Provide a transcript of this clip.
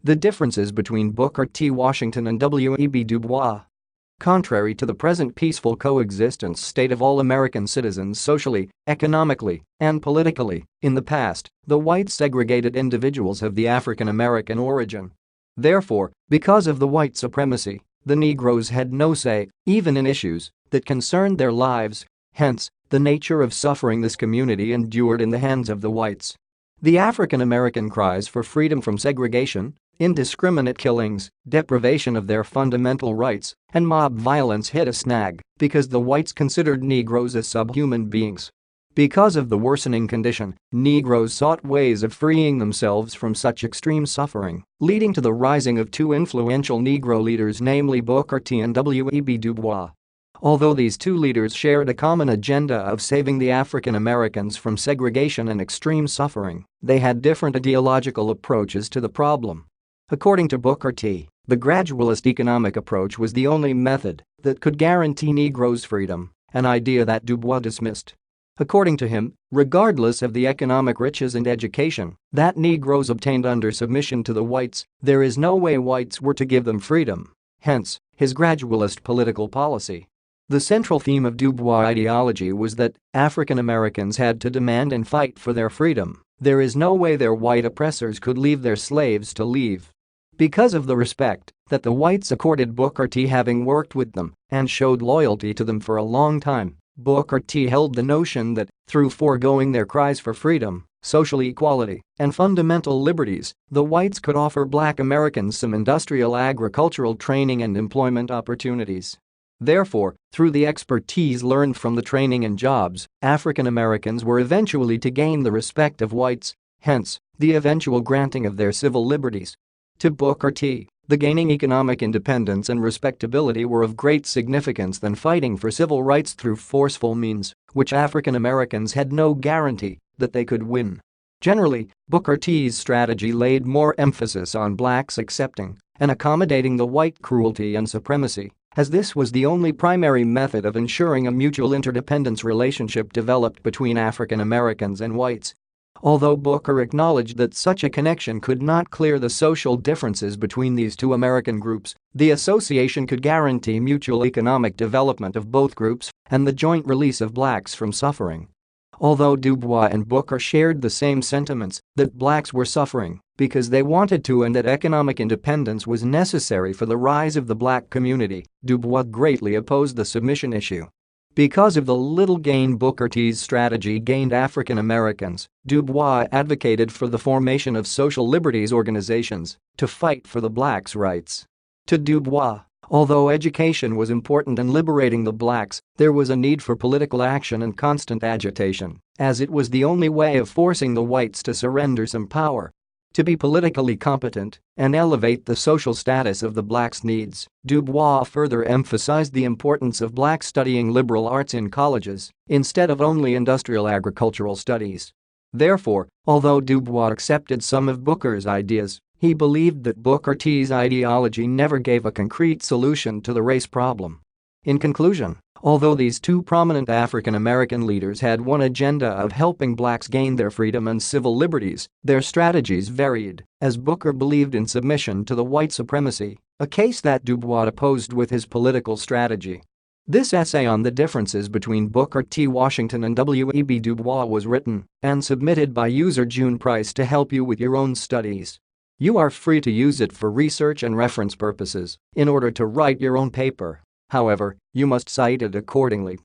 The differences between Booker T. Washington and W.E.B. Du Bois. Contrary to the present peaceful coexistence state of all American citizens socially, economically, and politically, in the past, the white segregated individuals of the African American origin. Therefore, because of the white supremacy, the Negroes had no say, even in issues that concerned their lives. Hence, the nature of suffering this community endured in the hands of the whites. The African American cries for freedom from segregation, indiscriminate killings, deprivation of their fundamental rights, and mob violence hit a snag because the whites considered Negroes as subhuman beings. Because of the worsening condition, Negroes sought ways of freeing themselves from such extreme suffering, leading to the rising of two influential Negro leaders, namely Booker T and W.E.B. Du Bois. Although these two leaders shared a common agenda of saving the African Americans from segregation and extreme suffering, they had different ideological approaches to the problem. According to Booker T, the gradualist economic approach was the only method that could guarantee Negroes freedom, an idea that Du Bois dismissed. According to him, regardless of the economic riches and education that Negroes obtained under submission to the whites, there is no way whites were to give them freedom. Hence, his gradualist political policy. The central theme of Du Bois' ideology was that African Americans had to demand and fight for their freedom. There is no way their white oppressors could leave their slaves to leave. Because of the respect that the whites accorded Booker T, having worked with them and showed loyalty to them for a long time, Booker T held the notion that, through foregoing their cries for freedom, social equality, and fundamental liberties, the whites could offer black Americans some industrial agricultural training and employment opportunities. Therefore, through the expertise learned from the training and jobs, African Americans were eventually to gain the respect of whites, hence, the eventual granting of their civil liberties. To Booker T, the gaining economic independence and respectability were of great significance than fighting for civil rights through forceful means, which African Americans had no guarantee that they could win. Generally, Booker T's strategy laid more emphasis on blacks accepting and accommodating the white cruelty and supremacy, as this was the only primary method of ensuring a mutual interdependence relationship developed between African Americans and whites. Although Booker acknowledged that such a connection could not clear the social differences between these two American groups, the association could guarantee mutual economic development of both groups and the joint release of blacks from suffering. Although Du Bois and Booker shared the same sentiments that blacks were suffering because they wanted to and that economic independence was necessary for the rise of the black community, Du Bois greatly opposed the submission issue. Because of the little gain Booker T's strategy gained African Americans, Du Bois advocated for the formation of social liberties organizations to fight for the blacks' rights. To Du Bois, although education was important in liberating the blacks, there was a need for political action and constant agitation, as it was the only way of forcing the whites to surrender some power. To be politically competent and elevate the social status of the blacks' needs, Du Bois further emphasized the importance of blacks studying liberal arts in colleges instead of only industrial agricultural studies. Therefore, although Du Bois accepted some of Booker's ideas, he believed that Booker T's ideology never gave a concrete solution to the race problem. In conclusion, although these two prominent African American leaders had one agenda of helping blacks gain their freedom and civil liberties, their strategies varied, as Booker believed in submission to the white supremacy, a case that Du Bois opposed with his political strategy. This essay on the differences between Booker T. Washington and W.E.B. Du Bois was written and submitted by user June Price to help you with your own studies. You are free to use it for research and reference purposes in order to write your own paper. However, you must cite it accordingly.